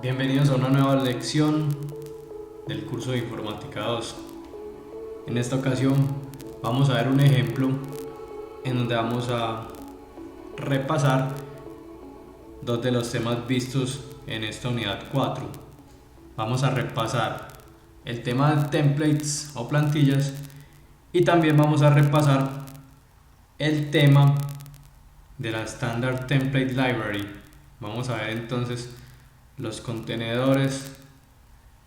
Bienvenidos a una nueva lección del curso de Informática 2. En esta ocasión vamos a ver un ejemplo en donde vamos a repasar dos de los temas vistos en esta unidad 4. Vamos a repasar el tema de templates o plantillas y también vamos a repasar el tema de la Standard Template Library. Vamos a ver entonces los contenedores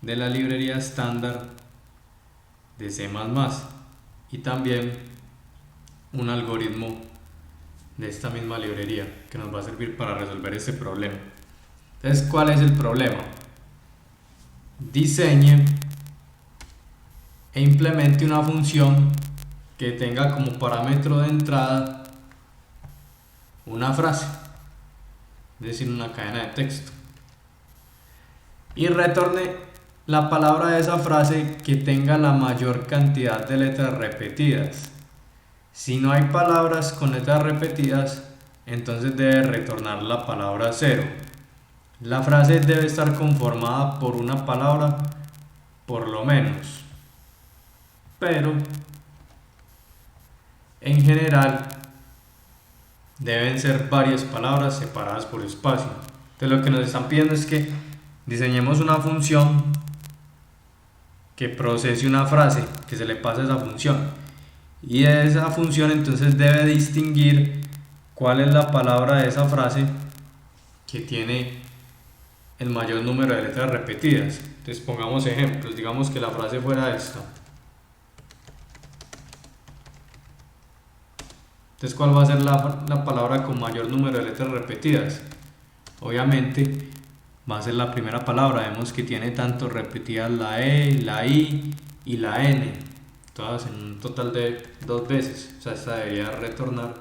de la librería estándar de C++ y también un algoritmo de esta misma librería que nos va a servir para resolver este problema. Entonces, ¿cuál es el problema? Diseñe e implemente una función que tenga como parámetro de entrada una frase, es decir, una cadena de texto, y retorne la palabra de esa frase que tenga la mayor cantidad de letras repetidas. Si no hay palabras con letras repetidas, entonces debe retornar la palabra 0. La frase debe estar conformada por una palabra por lo menos, pero en general deben ser varias palabras separadas por espacio. Entonces lo que nos están pidiendo es que diseñemos una función que procese una frase que se le pasa a esa función, y esa función entonces debe distinguir cuál es la palabra de esa frase que tiene el mayor número de letras repetidas. Entonces pongamos ejemplos, digamos que la frase fuera esta. Entonces, ¿cuál va a ser la palabra con mayor número de letras repetidas? Obviamente va a ser la primera palabra. Vemos que tiene tanto repetidas la E, la I y la N, todas en un total de 2 veces. O sea, esta debería retornar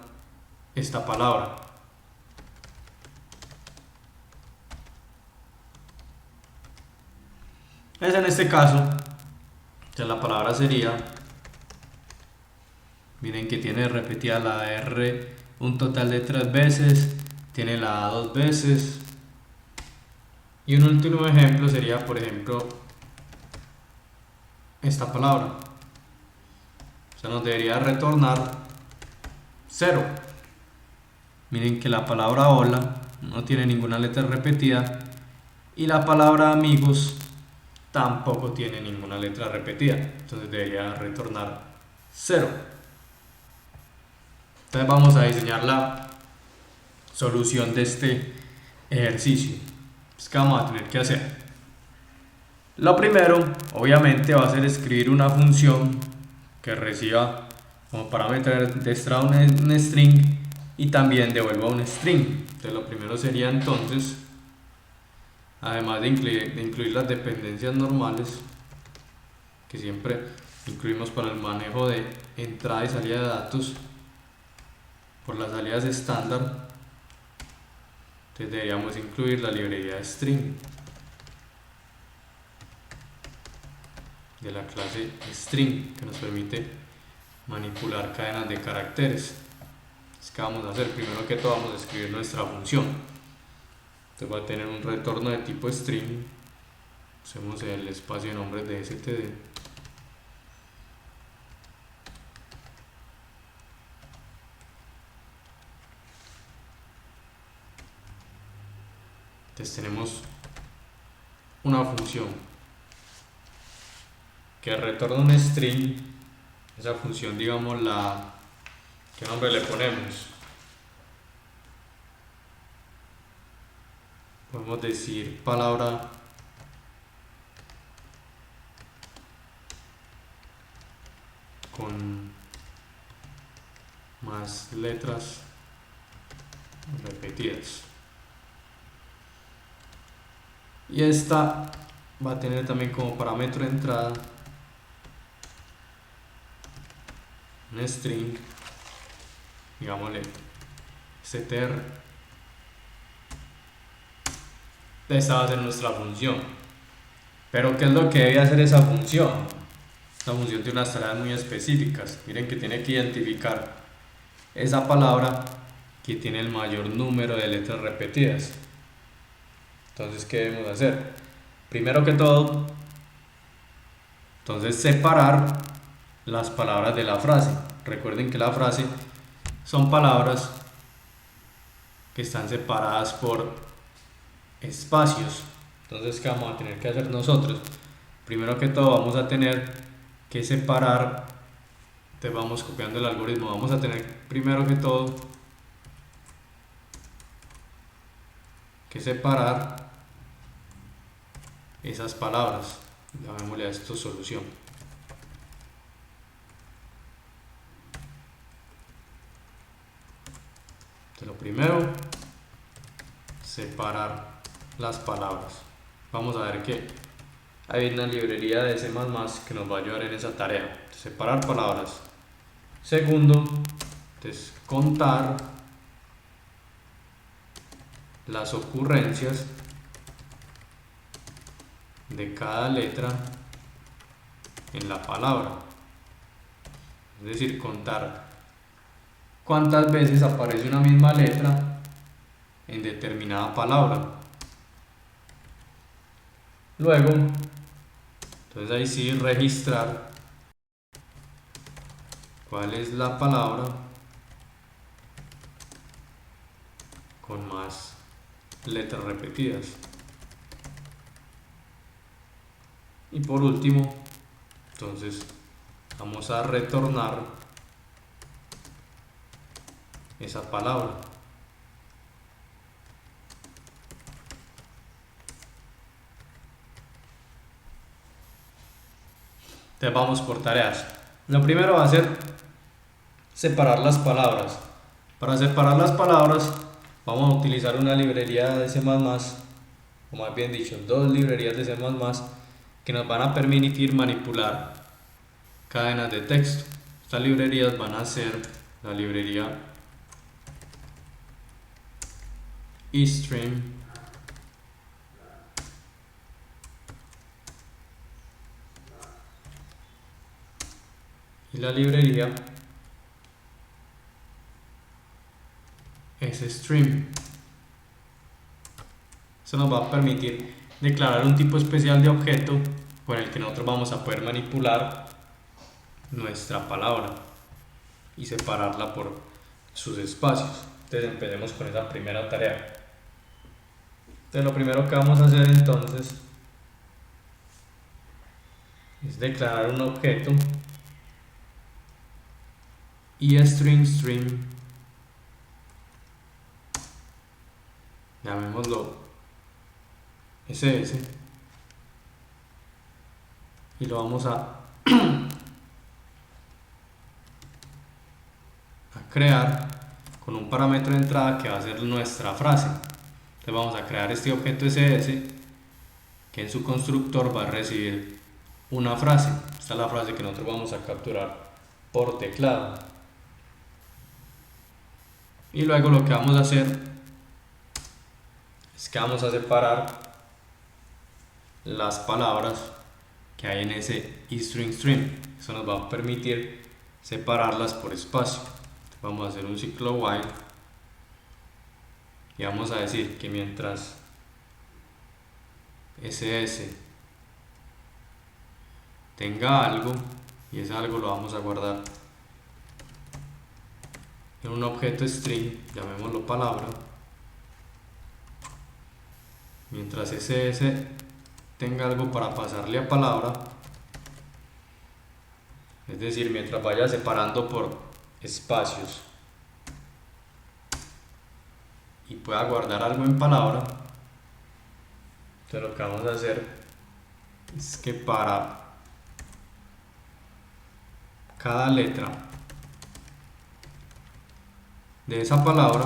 esta palabra. Entonces, en este caso, la palabra sería, miren que tiene repetida la R un total de 3 veces, tiene la A 2 veces. Y un último ejemplo sería, por ejemplo, esta palabra. O sea, nos debería retornar 0. Miren que la palabra hola no tiene ninguna letra repetida y la palabra amigos tampoco tiene ninguna letra repetida. Entonces debería retornar 0. Entonces vamos a diseñar la solución de este ejercicio. ¿Qué vamos a tener que hacer? Lo primero, obviamente, va a ser escribir una función que reciba como parámetro de entrada un string y también devuelva un string. Entonces lo primero sería entonces, además de incluir las dependencias normales que siempre incluimos para el manejo de entrada y salida de datos por las salidas estándar, entonces deberíamos incluir la librería string de la clase string, que nos permite manipular cadenas de caracteres. Entonces, ¿qué vamos a hacer? Primero que todo vamos a escribir nuestra función. Entonces va a tener un retorno de tipo string. Usemos el espacio de nombres de std. Entonces tenemos una función que retorna un string. Esa función, digamos, ¿qué nombre le ponemos? Podemos decir palabra con más letras repetidas. Y esta va a tener también como parámetro de entrada un string, digámosle str. Esta va a ser nuestra función. Pero ¿qué es lo que debe hacer esa función? Esta función tiene unas tareas muy específicas. Miren que tiene que identificar esa palabra que tiene el mayor número de letras repetidas. Entonces, ¿qué debemos hacer? Primero que todo, entonces separar las palabras de la frase. Recuerden que la frase son palabras que están separadas por espacios. Entonces, ¿qué vamos a tener que hacer nosotros? Primero que todo vamos a tener que separar. Entonces vamos copiando el algoritmo. Vamos a tener primero que todo que separar esas palabras. Llamémosle a esto solución. Entonces lo primero, separar las palabras. Vamos a ver que hay una librería de C++ que nos va a ayudar en esa tarea. Separar palabras. Segundo, entonces contar las ocurrencias de cada letra en la palabra. Es decir, contar cuántas veces aparece una misma letra en determinada palabra. Luego, entonces ahí sí registrar cuál es la palabra con más letras repetidas. Y por último, entonces vamos a retornar esa palabra. Entonces vamos por tareas. Lo primero va a ser separar las palabras. Para separar las palabras vamos a utilizar una librería de C++, o más bien dicho, dos librerías de C++ que nos van a permitir manipular cadenas de texto. Estas librerías van a ser la librería eString y la librería SString. Eso nos va a permitir declarar un tipo especial de objeto con el que nosotros vamos a poder manipular nuestra palabra y separarla por sus espacios. Entonces empecemos con esa primera tarea. Entonces lo primero que vamos a hacer entonces es declarar un objeto eString, llamémoslo SS, y lo vamos a crear con un parámetro de entrada que va a ser nuestra frase. Entonces vamos a crear este objeto SS que en su constructor va a recibir una frase. Esta es la frase que nosotros vamos a capturar por teclado. Y luego lo que vamos a hacer es que vamos a separar las palabras que hay en ese eString. Eso nos va a permitir separarlas por espacio. Vamos a hacer un ciclo while y vamos a decir que mientras ss tenga algo, y ese algo lo vamos a guardar en un objeto string, llamémoslo palabra, mientras ss tenga algo para pasarle a palabra, es decir, mientras vaya separando por espacios y pueda guardar algo en palabra, entonces lo que vamos a hacer es que para cada letra de esa palabra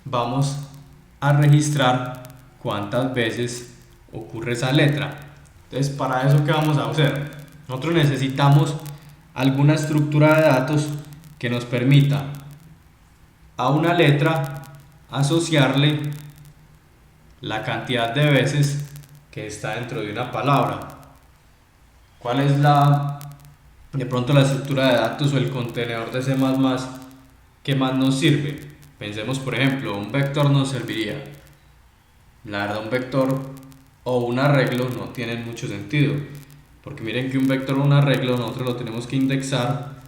vamos a registrar cuántas veces ocurre esa letra. Entonces, para eso, ¿qué vamos a hacer? Nosotros necesitamos alguna estructura de datos que nos permita a una letra asociarle la cantidad de veces que está dentro de una palabra. ¿Cuál es de pronto la estructura de datos o el contenedor de C++ que más nos sirve? Pensemos, por ejemplo, un vector nos serviría. La verdad, un vector o un arreglo no tienen mucho sentido, porque miren que un vector o un arreglo nosotros lo tenemos que indexar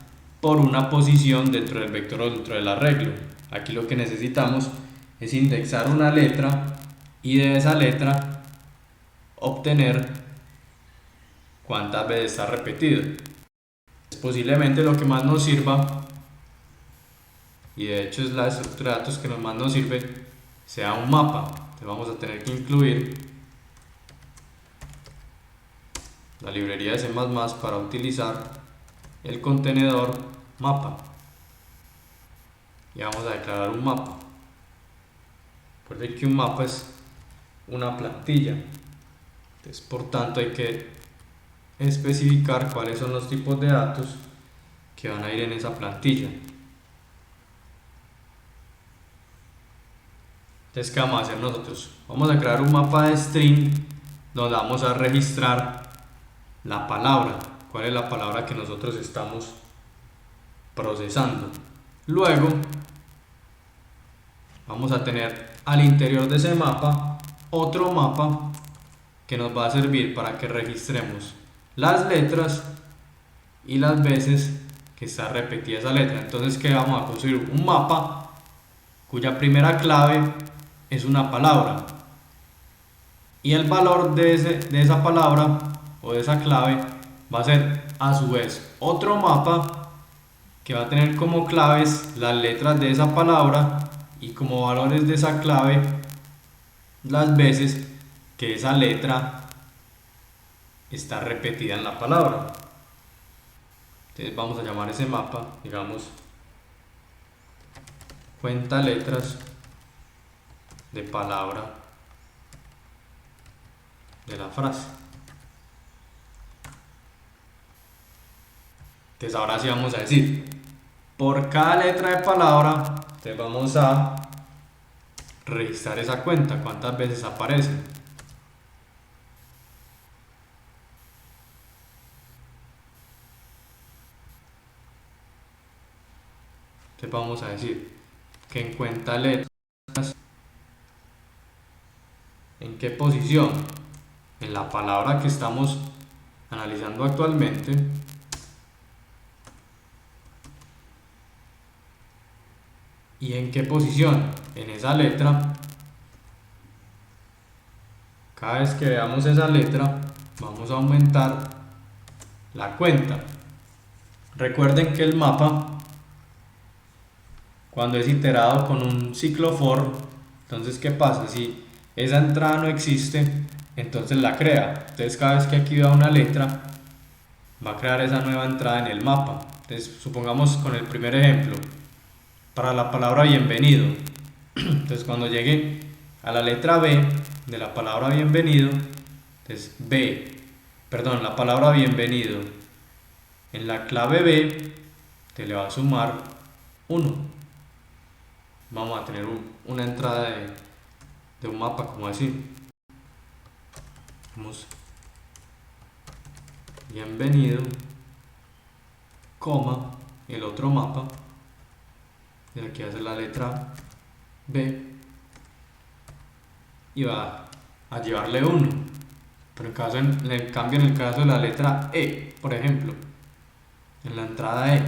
por una posición dentro del vector o dentro del arreglo. Aquí lo que necesitamos es indexar una letra y de esa letra obtener cuántas veces está repetido. Posiblemente lo que más nos sirva, y de hecho es la estructura de datos que más nos sirve, sea un mapa. Entonces vamos a tener que incluir la librería de C++ para utilizar el contenedor mapa, y vamos a declarar un mapa. Recuerden que un mapa es una plantilla, entonces por tanto hay que especificar cuáles son los tipos de datos que van a ir en esa plantilla. Entonces, ¿qué vamos a hacer nosotros? Vamos a crear un mapa de string donde vamos a registrar la palabra, cuál es la palabra que nosotros estamos procesando. Luego vamos a tener al interior de ese mapa otro mapa que nos va a servir para que registremos las letras y las veces que está repetida esa letra. Entonces, ¿qué vamos a construir? Un mapa cuya primera clave es una palabra y el valor de esa palabra o de esa clave va a ser a su vez otro mapa que va a tener como claves las letras de esa palabra y como valores de esa clave las veces que esa letra está repetida en la palabra. Entonces vamos a llamar ese mapa, digamos, cuenta letras de palabra de la frase. Entonces ahora sí vamos a decir, por cada letra de palabra, entonces vamos a registrar esa cuenta, cuántas veces aparece. Entonces vamos a decir que en cuenta letras, ¿en qué posición? En la palabra que estamos analizando actualmente. ¿Y en qué posición? En esa letra. Cada vez que veamos esa letra, vamos a aumentar la cuenta. Recuerden que el mapa, cuando es iterado con un ciclo for, entonces ¿qué pasa? Si esa entrada no existe, entonces la crea. Entonces cada vez que aquí vea una letra, va a crear esa nueva entrada en el mapa. Entonces supongamos con el primer ejemplo, para la palabra bienvenido. Entonces cuando llegue a la letra B de la palabra bienvenido, entonces la palabra bienvenido en la clave B te le va a sumar 1. Vamos a tener una entrada de un mapa como así. Vamos, bienvenido, coma, el otro mapa. Y aquí hace la letra B y va a llevarle 1. Pero en cambio en el caso de la letra E, por ejemplo, en la entrada E,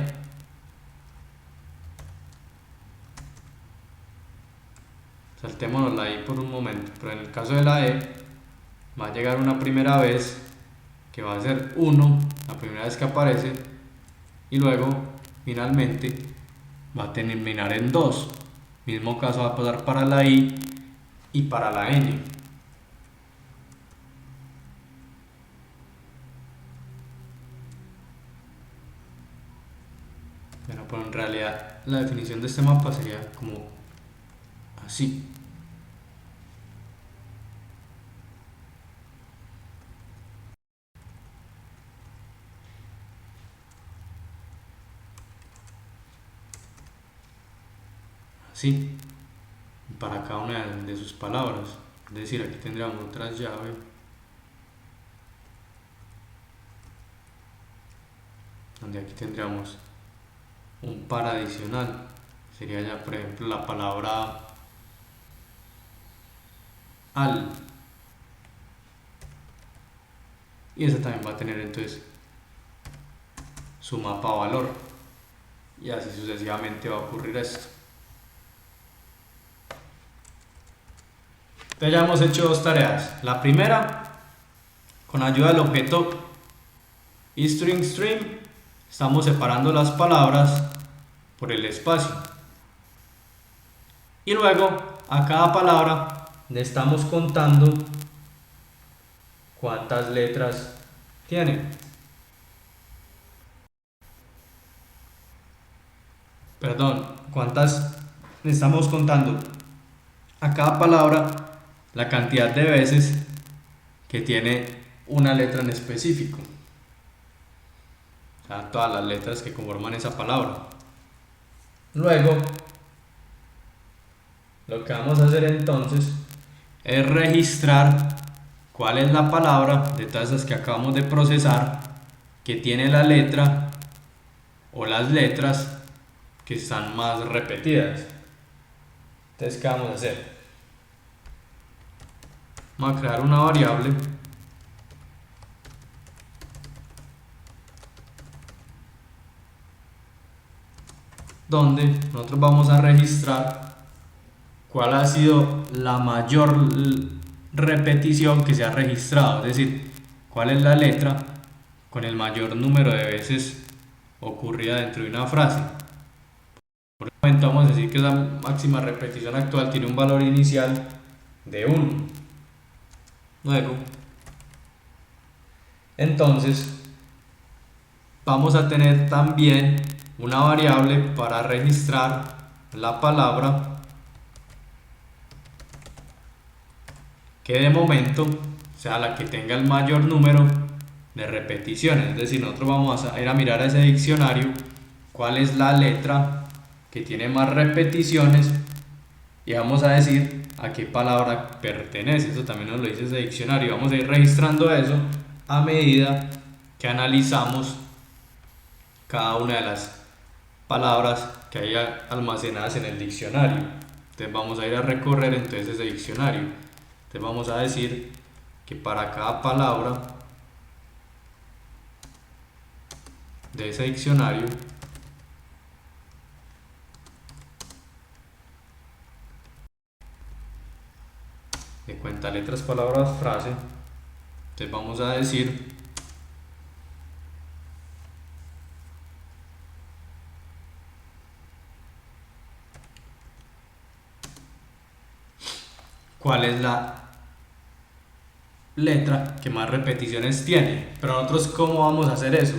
saltémonosla ahí por un momento, pero en el caso de la E va a llegar una primera vez que va a ser 1, la primera vez que aparece, y luego finalmente va a terminar en 2. Mismo caso va a pasar para la I y para la N. Bueno, pero en realidad la definición de este mapa sería como así. ¿sí? Para cada una de sus palabras. Es decir, aquí tendríamos otra llave donde aquí tendríamos un par adicional. Sería ya, por ejemplo, la palabra al. Y esa también va a tener entonces su mapa valor. Y así sucesivamente va a ocurrir esto. Entonces ya hemos hecho dos tareas. La primera, con ayuda del objeto string, estamos separando las palabras por el espacio. Y luego a cada palabra le estamos contando cuántas letras tiene. Perdón, cuántas le estamos contando a cada palabra la cantidad de veces que tiene una letra en específico. O sea, todas las letras que conforman esa palabra. Luego, lo que vamos a hacer entonces es registrar cuál es la palabra de todas esas que acabamos de procesar que tiene la letra o las letras que están más repetidas. Entonces, ¿qué vamos a hacer? Vamos a crear una variable donde nosotros vamos a registrar cuál ha sido la mayor repetición que se ha registrado, es decir, cuál es la letra con el mayor número de veces ocurrida dentro de una frase. Por el momento vamos a decir que esa máxima repetición actual tiene un valor inicial de 1. Luego, entonces, vamos a tener también una variable para registrar la palabra que de momento sea la que tenga el mayor número de repeticiones. Es decir, nosotros vamos a ir a mirar a ese diccionario cuál es la letra que tiene más repeticiones y vamos a decir a qué palabra pertenece. Eso también nos lo dice ese diccionario. Vamos a ir registrando eso a medida que analizamos cada una de las palabras que hay almacenadas en el diccionario. Entonces vamos a ir a recorrer entonces ese diccionario. Entonces vamos a decir que para cada palabra de ese diccionario de cuenta letras, palabras, frase, entonces vamos a decir cuál es la letra que más repeticiones tiene. Pero nosotros, ¿cómo vamos a hacer eso?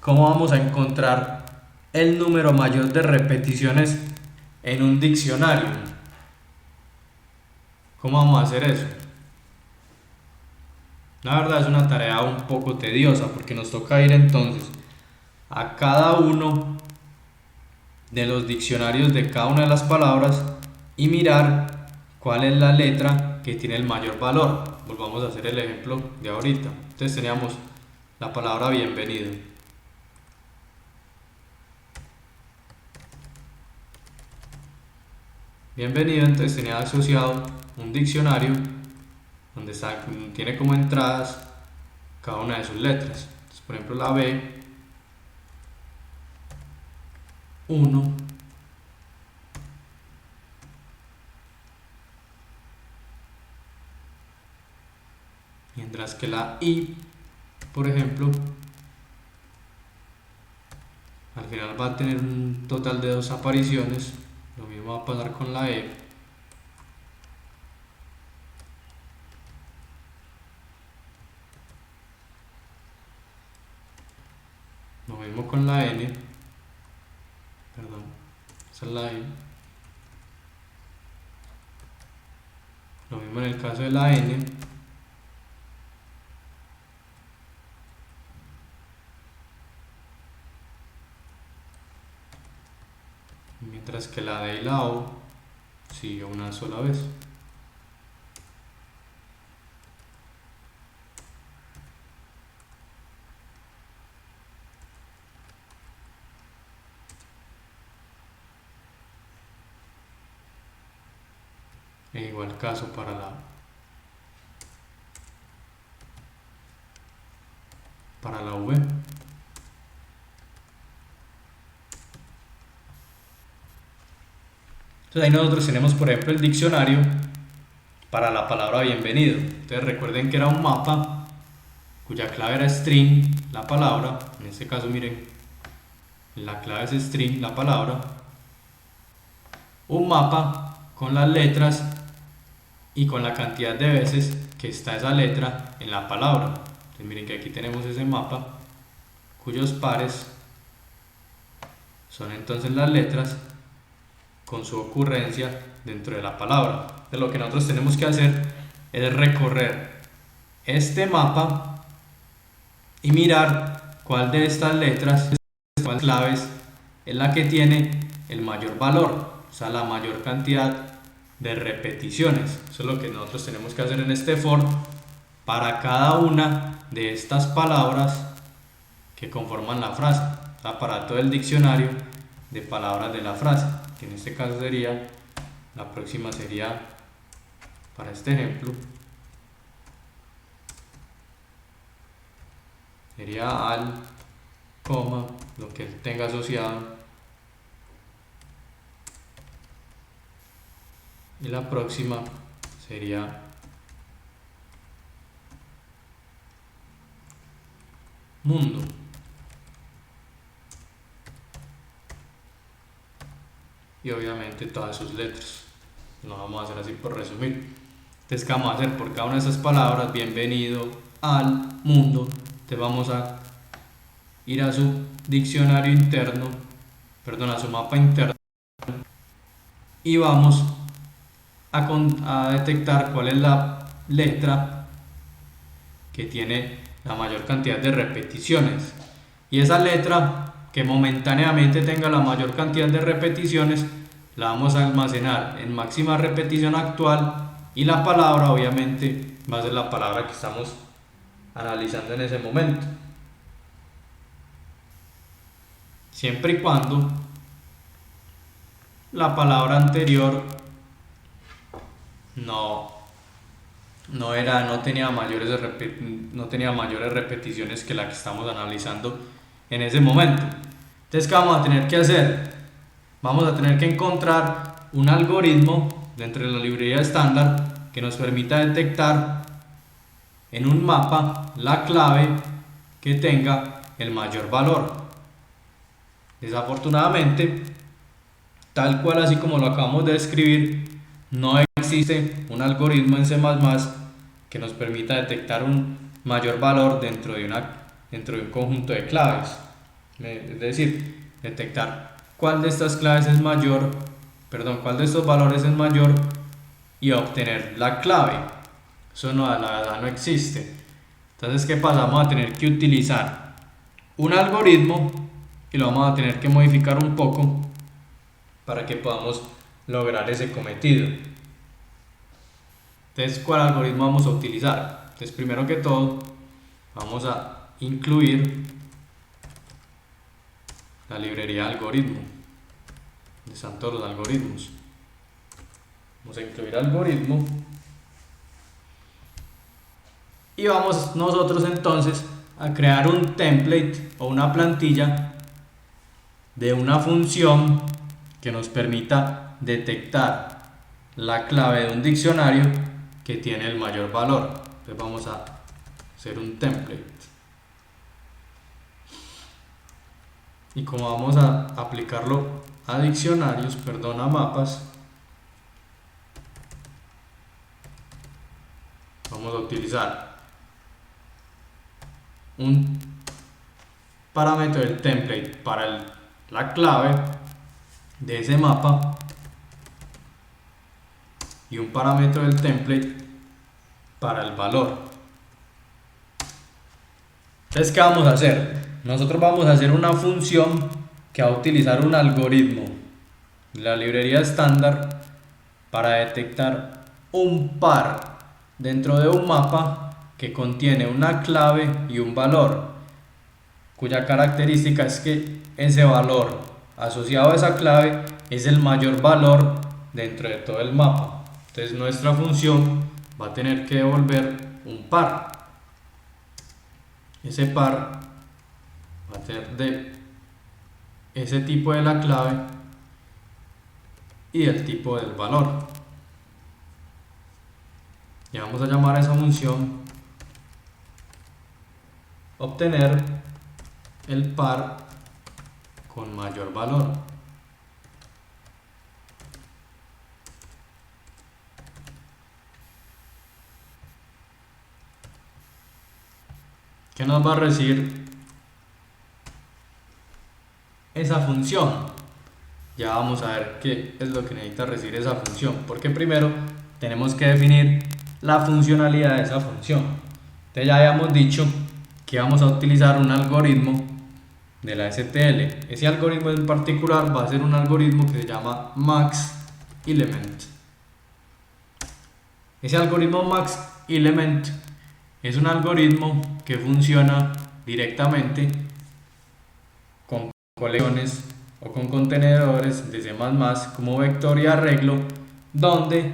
¿Cómo vamos a encontrar el número mayor de repeticiones en un diccionario? ¿Cómo vamos a hacer eso? La verdad es una tarea un poco tediosa porque nos toca ir entonces a cada uno de los diccionarios de cada una de las palabras y mirar cuál es la letra que tiene el mayor valor. Volvamos a hacer el ejemplo de ahorita. Entonces teníamos la palabra bienvenido. Bienvenido, entonces tenía asociado un diccionario donde tiene como entradas cada una de sus letras. Entonces, por ejemplo, la B, 1, mientras que la I, por ejemplo, al final va a tener un total de 2 apariciones. Lo mismo va a pasar con la E. Lo mismo con la N. Perdón, esa es la I. Lo mismo en el caso de la N. Mientras que la D y la O sí, una sola vez. En igual caso para la V. Entonces ahí nosotros tenemos, por ejemplo, el diccionario para la palabra bienvenido. Entonces recuerden que era un mapa cuya clave era string, la palabra. En este caso, miren, la clave es string, la palabra. Un mapa con las letras y con la cantidad de veces que está esa letra en la palabra. Entonces miren que aquí tenemos ese mapa cuyos pares son entonces las letras con su ocurrencia dentro de la palabra. Entonces lo que nosotros tenemos que hacer es recorrer este mapa y mirar cuál de estas letras, cuáles claves es la que tiene el mayor valor, o sea, la mayor cantidad de repeticiones. Eso es lo que nosotros tenemos que hacer en este for para cada una de estas palabras que conforman la frase, o sea, para todo el diccionario de palabras de la frase, que en este caso sería, la próxima sería, para este ejemplo, sería al, coma, lo que él tenga asociado, y la próxima sería mundo. Y obviamente todas sus letras. Lo vamos a hacer así por resumir. Entonces, ¿qué vamos a hacer? Por cada una de esas palabras, bienvenido al mundo, te vamos a ir a su diccionario interno, perdón, a su mapa interno, y vamos a detectar cuál es la letra que tiene la mayor cantidad de repeticiones. Y esa letra que momentáneamente tenga la mayor cantidad de repeticiones la vamos a almacenar en máxima repetición actual, y la palabra obviamente va a ser la palabra que estamos analizando en ese momento, siempre y cuando la palabra anterior no tenía mayores repeticiones que la que estamos analizando en ese momento. Entonces, ¿qué vamos a tener que hacer? Vamos a tener que encontrar un algoritmo dentro de la librería estándar que nos permita detectar en un mapa la clave que tenga el mayor valor. Desafortunadamente, tal cual así como lo acabamos de describir, no existe un algoritmo en C++ que nos permita detectar un mayor valor dentro de un conjunto de claves. Es decir, detectar cuál de estas claves es mayor, cuál de estos valores es mayor y obtener la clave. Eso no, la verdad no existe. Entonces, ¿qué pasa? Vamos a tener que utilizar un algoritmo y lo vamos a tener que modificar un poco para que podamos lograr ese cometido. Entonces, ¿cuál algoritmo vamos a utilizar? Entonces, primero que todo, vamos a incluir la librería algoritmo, donde están todos los algoritmos. Vamos a incluir algoritmo y vamos nosotros entonces a crear un template o una plantilla de una función que nos permita detectar la clave de un diccionario que tiene el mayor valor. Entonces vamos a hacer un template, y como vamos a aplicarlo a diccionarios, a mapas, vamos a utilizar un parámetro del template para la clave de ese mapa y un parámetro del template para el valor. Entonces, ¿qué vamos a hacer? Nosotros vamos a hacer una función que va a utilizar un algoritmo de la librería estándar para detectar un par dentro de un mapa que contiene una clave y un valor, cuya característica es que ese valor asociado a esa clave es el mayor valor dentro de todo el mapa. Entonces nuestra función va a tener que devolver un par. Ese par va a ser de ese tipo de la clave y del tipo del valor. Y vamos a llamar a esa función obtener el par con mayor valor. ¿Qué nos va a recibir esa función? Ya vamos a ver qué es lo que necesita recibir esa función, porque primero tenemos que definir la funcionalidad de esa función. Entonces ya habíamos dicho que vamos a utilizar un algoritmo de la STL. Ese algoritmo en particular va a ser un algoritmo que se llama MaxElement. Ese algoritmo MaxElement es un algoritmo que funciona directamente con colecciones o con contenedores de C++ como vector y arreglo, donde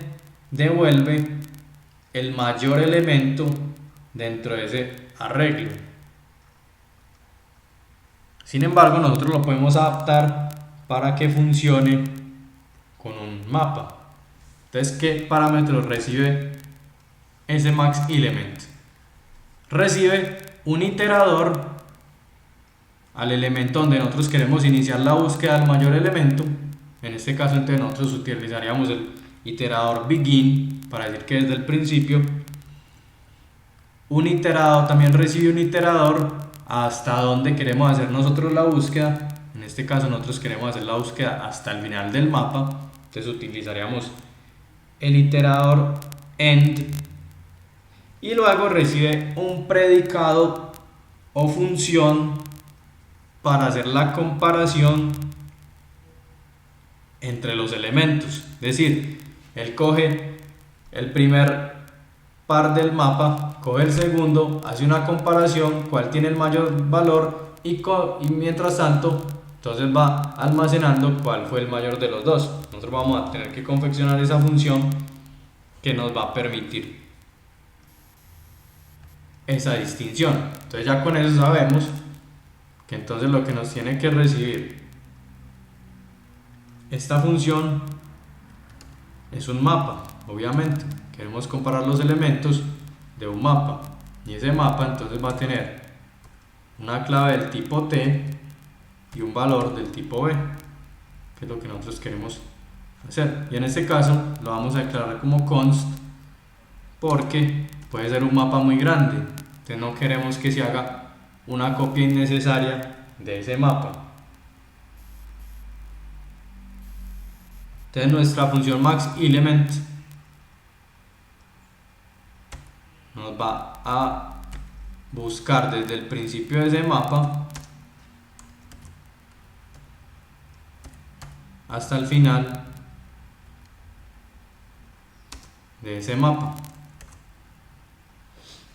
devuelve el mayor elemento dentro de ese arreglo. Sin embargo, nosotros lo podemos adaptar para que funcione con un mapa. Entonces, ¿qué parámetros recibe ese MaxElement? Recibe un iterador al elemento donde nosotros queremos iniciar la búsqueda del mayor elemento. En este caso, entonces, nosotros utilizaríamos el iterador begin para decir que desde el principio. Un iterador también recibe un iterador hasta donde queremos hacer nosotros la búsqueda. En este caso, nosotros queremos hacer la búsqueda hasta el final del mapa. Entonces, utilizaríamos el iterador end. Y luego recibe un predicado o función para hacer la comparación entre los elementos. Es decir, él coge el primer par del mapa, coge el segundo, hace una comparación, cuál tiene el mayor valor y mientras tanto, entonces va almacenando cuál fue el mayor de los dos. Nosotros vamos a tener que confeccionar esa función que nos va a permitir esa distinción. Entonces ya con eso sabemos que entonces lo que nos tiene que recibir esta función es un mapa. Obviamente queremos comparar los elementos de un mapa y ese mapa entonces va a tener una clave del tipo T y un valor del tipo B, que es lo que nosotros queremos hacer. Y en este caso lo vamos a declarar como const porque puede ser un mapa muy grande, entonces no queremos que se haga una copia innecesaria de ese mapa. Entonces nuestra función MaxElement nos va a buscar desde el principio de ese mapa hasta el final de ese mapa.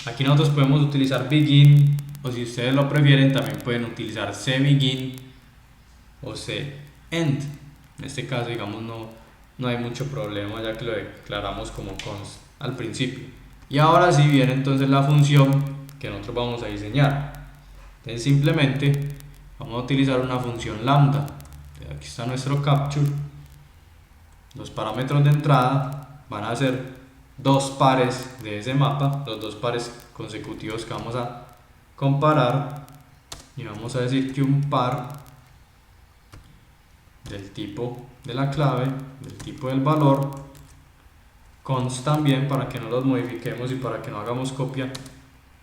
Aquí nosotros podemos utilizar begin, o si ustedes lo prefieren también pueden utilizar cBegin o cEnd. En este caso, digamos, no hay mucho problema ya que lo declaramos como const al principio. Y ahora sí viene entonces la función que nosotros vamos a diseñar. Entonces simplemente vamos a utilizar una función lambda. Aquí está nuestro capture. Los parámetros de entrada van a ser dos pares de ese mapa, los dos pares consecutivos que vamos a comparar, y vamos a decir que un par del tipo de la clave, del tipo del valor, const también para que no los modifiquemos y para que no hagamos copia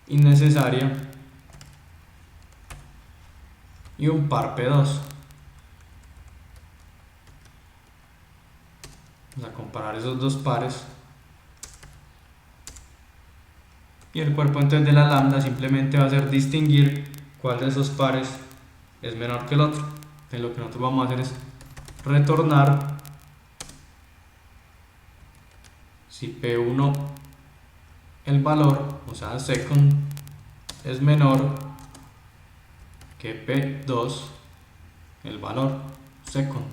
innecesaria, y un par P2. Vamos a comparar esos dos pares. Y el cuerpo entonces de la lambda simplemente va a ser distinguir cuál de esos pares es menor que el otro. Entonces lo que nosotros vamos a hacer es retornar si P1 el valor, o sea second, es menor que P2 el valor second.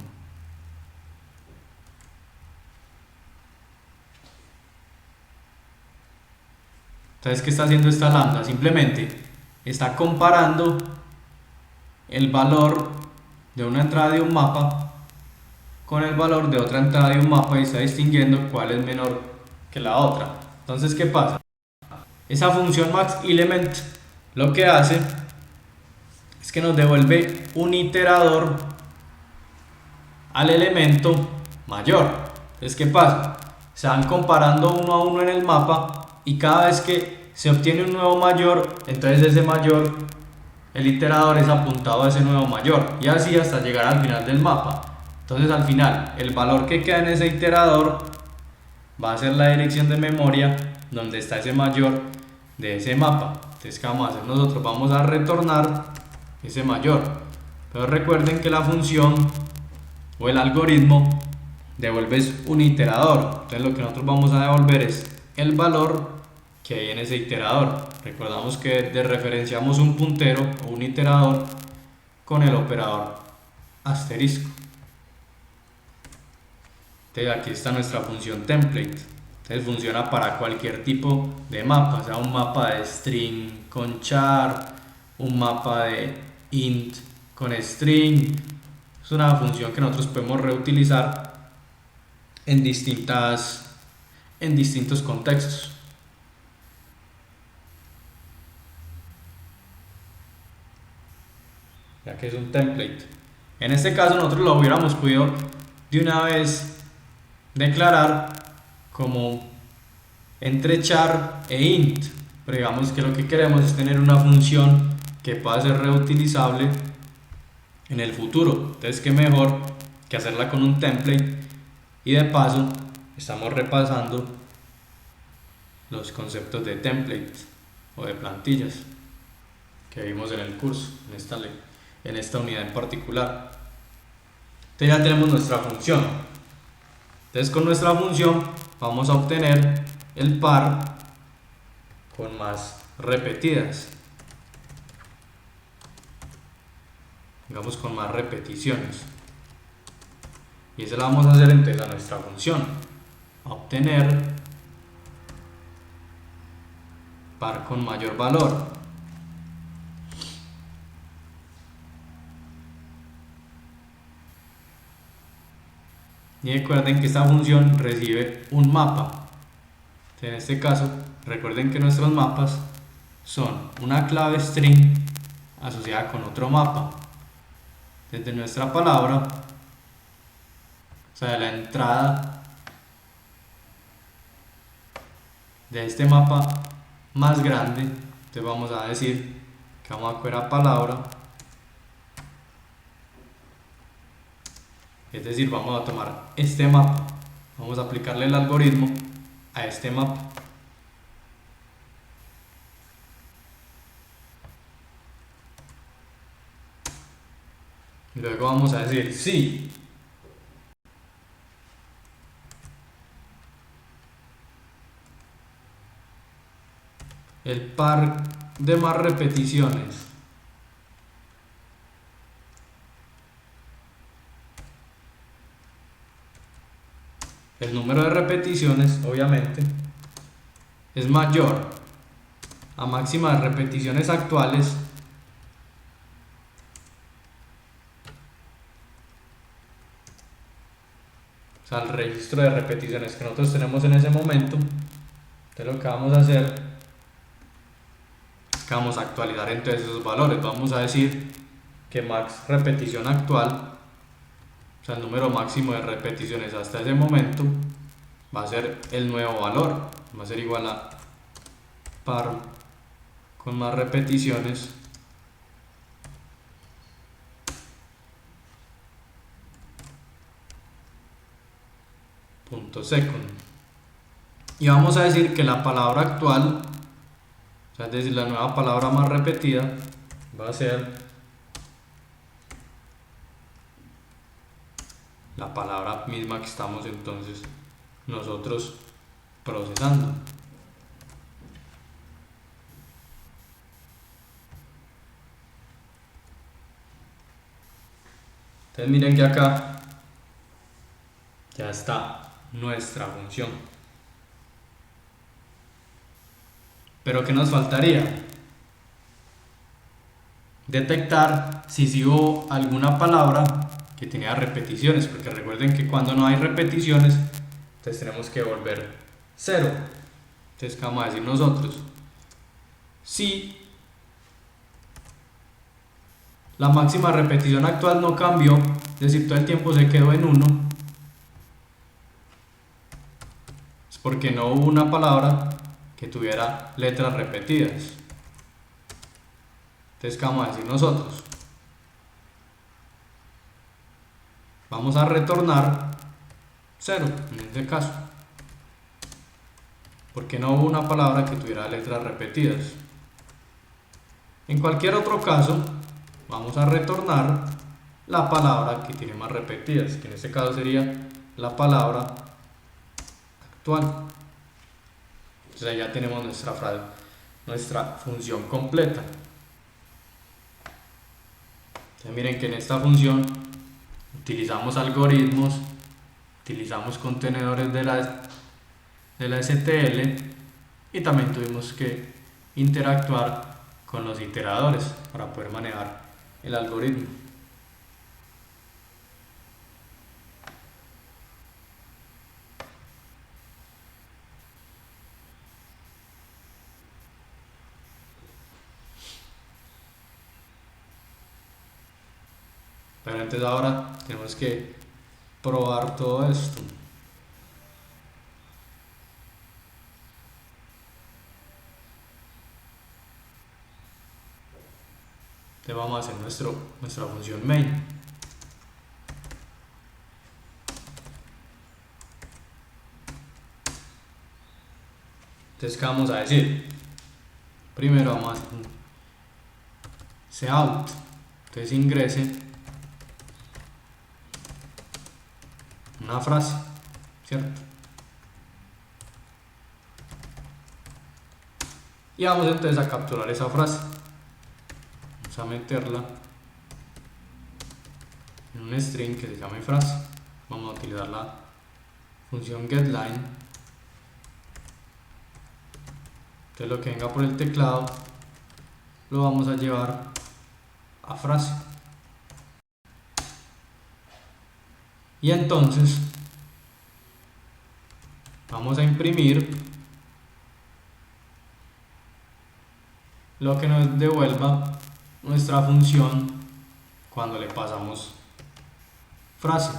Entonces, ¿qué está haciendo esta lambda? Simplemente está comparando el valor de una entrada de un mapa con el valor de otra entrada de un mapa y está distinguiendo cuál es menor que la otra. Entonces, ¿qué pasa? Esa función maxElement lo que hace es que nos devuelve un iterador al elemento mayor. Entonces, ¿qué pasa? Se van comparando uno a uno en el mapa y cada vez que se obtiene un nuevo mayor, entonces ese mayor, el iterador es apuntado a ese nuevo mayor y así hasta llegar al final del mapa. Entonces al final el valor que queda en ese iterador va a ser la dirección de memoria donde está ese mayor de ese mapa. Entonces, ¿qué vamos a hacer nosotros? Vamos a retornar ese mayor, pero recuerden que la función o el algoritmo devuelve un iterador. Entonces lo que nosotros vamos a devolver es el valor que hay en ese iterador. Recordamos que referenciamos un puntero o un iterador con el operador asterisco. Entonces aquí está nuestra función template. Entonces funciona para cualquier tipo de mapa, sea un mapa de string con char, un mapa de int con string. Es una función que nosotros podemos reutilizar en distintos contextos. Ya que es un template. En este caso nosotros lo hubiéramos podido de una vez declarar como entre char e int, pero digamos que lo que queremos es tener una función que pueda ser reutilizable en el futuro. Entonces, qué mejor que hacerla con un template, y de paso estamos repasando los conceptos de template o de plantillas que vimos en el curso, en esta unidad en particular. Entonces ya tenemos nuestra función. Entonces con nuestra función vamos a obtener el par con más repetidas, digamos con más repeticiones, y eso lo vamos a hacer entonces a nuestra función, a obtener par con mayor valor. Y recuerden que esta función recibe un mapa. En este caso, recuerden que nuestros mapas son una clave string asociada con otro mapa. Desde nuestra palabra, o sea, de la entrada de este mapa más grande, entonces vamos a decir que vamos a coger la palabra, es decir, vamos a tomar este mapa, vamos a aplicarle el algoritmo a este mapa. Luego vamos a decir si el par de más repeticiones el número de repeticiones obviamente es mayor a máxima de repeticiones actuales, o sea, el registro de repeticiones que nosotros tenemos en ese momento. Entonces lo que vamos a hacer es que vamos a actualizar entonces esos valores. Vamos a decir que max repetición actual, o sea el número máximo de repeticiones hasta ese momento, va a ser el nuevo valor, va a ser igual a par con más repeticiones punto second. Y vamos a decir que la palabra actual, o sea, es decir, la nueva palabra más repetida, va a ser la palabra misma que estamos entonces nosotros procesando. Entonces miren que acá ya está nuestra función. Pero ¿qué nos faltaría? Detectar si hubo alguna palabra que tenía repeticiones, porque recuerden que cuando no hay repeticiones, entonces tenemos que volver 0. Entonces, ¿qué vamos a decir nosotros? Si la máxima repetición actual no cambió, es decir, todo el tiempo se quedó en 1, es porque no hubo una palabra que tuviera letras repetidas. Entonces, ¿qué vamos a decir nosotros? Vamos a retornar 0 en este caso, porque no hubo una palabra que tuviera letras repetidas. En cualquier otro caso, vamos a retornar la palabra que tiene más repetidas, que en este caso sería la palabra actual. Entonces ahí ya tenemos nuestra función completa. Entonces miren que en esta función utilizamos algoritmos, utilizamos contenedores de la STL y también tuvimos que interactuar con los iteradores para poder manejar el algoritmo. Pero entonces ahora tenemos que probar todo esto. Entonces vamos a hacer nuestra función main. Entonces, ¿qué vamos a decir? Primero vamos a hacer un cout. Entonces ingrese una frase, ¿cierto? Y vamos entonces a capturar esa frase. Vamos a meterla en un string que se llame frase. Vamos a utilizar la función getLine. Entonces lo que venga por el teclado lo vamos a llevar a frase. Y entonces vamos a imprimir lo que nos devuelva nuestra función cuando le pasamos frase.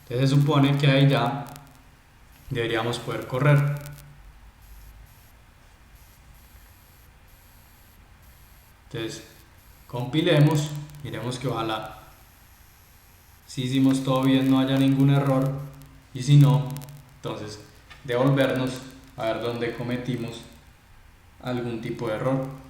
Entonces se supone que ahí ya deberíamos poder correr. Entonces compilemos, miremos que ojalá si hicimos todo bien no haya ningún error, y si no, entonces devolvernos a ver dónde cometimos algún tipo de error.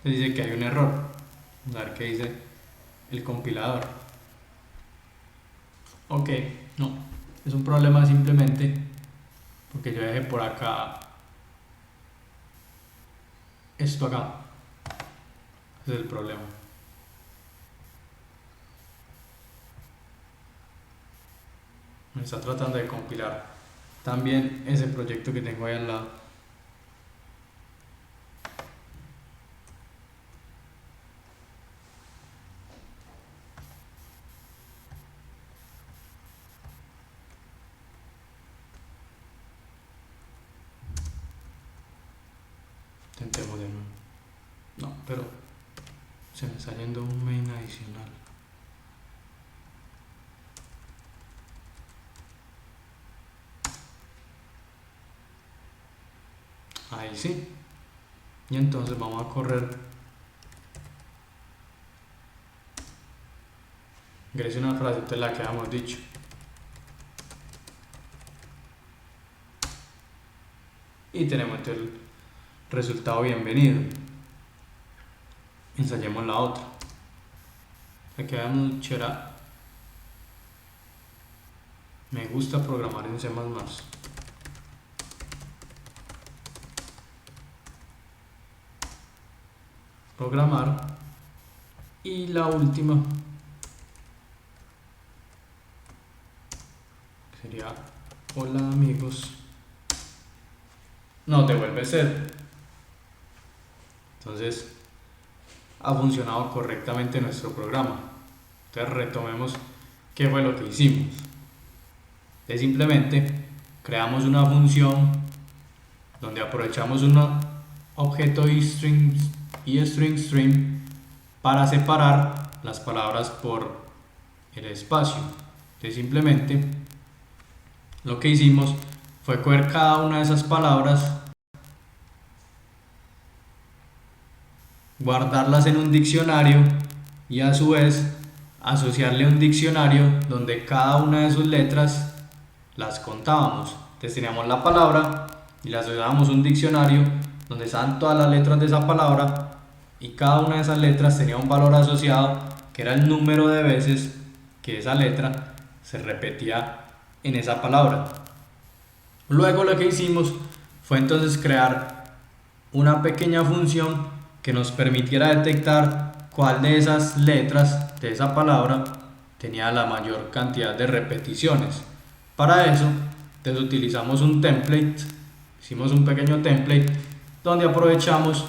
Dice que hay un error. Vamos a ver qué dice el compilador. Ok, no, es un problema simplemente porque yo dejé por acá esto acá. Ese es el problema. Me está tratando de compilar también ese proyecto que tengo ahí al lado. pero se me está yendo un main adicional. Ahí sí. Y entonces vamos a correr. Ingrese una frase de la que habíamos dicho. Y tenemos entonces el resultado bienvenido. Ensayemos la otra. Aquí veamos chera. Me gusta programar en C++. Programar. Y la última sería hola amigos. No, devuelve ser. Entonces ha funcionado correctamente nuestro programa. Entonces retomemos qué fue lo que hicimos. Entonces simplemente creamos una función donde aprovechamos un objeto string para separar las palabras por el espacio. Entonces simplemente lo que hicimos fue coger cada una de esas palabras, guardarlas en un diccionario y a su vez asociarle un diccionario donde cada una de sus letras las contábamos. Entonces teníamos la palabra y le asociábamos un diccionario donde estaban todas las letras de esa palabra y cada una de esas letras tenía un valor asociado que era el número de veces que esa letra se repetía en esa palabra. Luego lo que hicimos fue entonces crear una pequeña función que nos permitiera detectar cuál de esas letras de esa palabra tenía la mayor cantidad de repeticiones. Para eso, entonces utilizamos un template, hicimos un pequeño template donde aprovechamos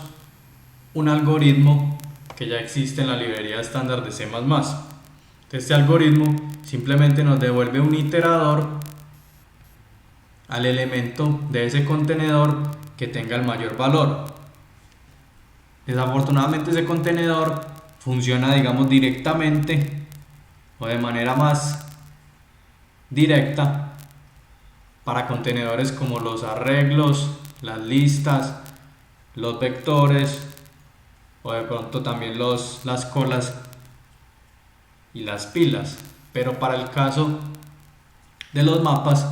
un algoritmo que ya existe en la librería estándar de C++. Este algoritmo simplemente nos devuelve un iterador al elemento de ese contenedor que tenga el mayor valor. Desafortunadamente ese contenedor funciona, digamos, directamente o de manera más directa para contenedores como los arreglos, las listas, los vectores o de pronto también las colas y las pilas. Pero para el caso de los mapas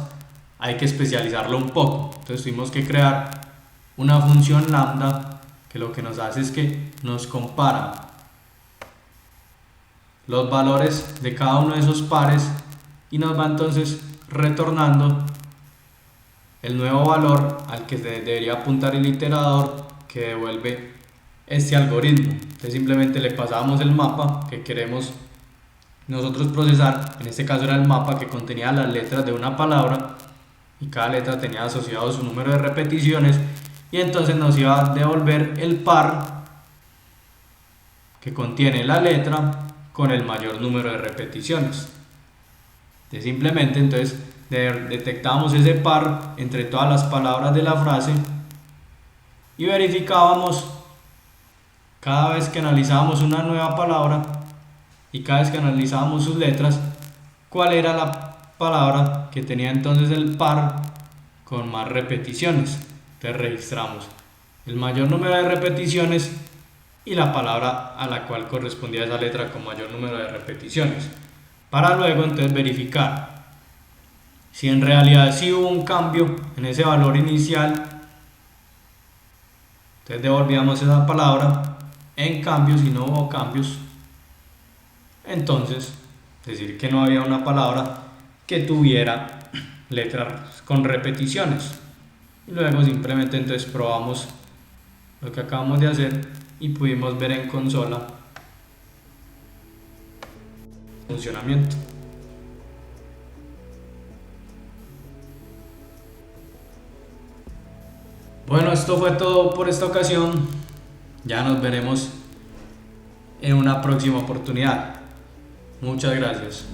hay que especializarlo un poco. Entonces tuvimos que crear una función lambda que lo que nos hace es que nos compara los valores de cada uno de esos pares y nos va entonces retornando el nuevo valor al que debería apuntar el iterador que devuelve este algoritmo. Entonces simplemente le pasamos el mapa que queremos nosotros procesar. En este caso era el mapa que contenía las letras de una palabra y cada letra tenía asociado su número de repeticiones, y entonces nos iba a devolver el par que contiene la letra con el mayor número de repeticiones. Entonces simplemente entonces detectábamos ese par entre todas las palabras de la frase y verificábamos cada vez que analizábamos una nueva palabra y cada vez que analizábamos sus letras cuál era la palabra que tenía entonces el par con más repeticiones. Entonces registramos el mayor número de repeticiones y la palabra a la cual correspondía esa letra con mayor número de repeticiones, para luego entonces verificar si en realidad sí hubo un cambio en ese valor inicial. Entonces devolvíamos esa palabra. En cambio, si no hubo cambios, entonces decir que no había una palabra que tuviera letras con repeticiones. Y luego simplemente entonces probamos lo que acabamos de hacer y pudimos ver en consola funcionamiento. Bueno, esto fue todo por esta ocasión. Ya nos veremos en una próxima oportunidad. Muchas gracias.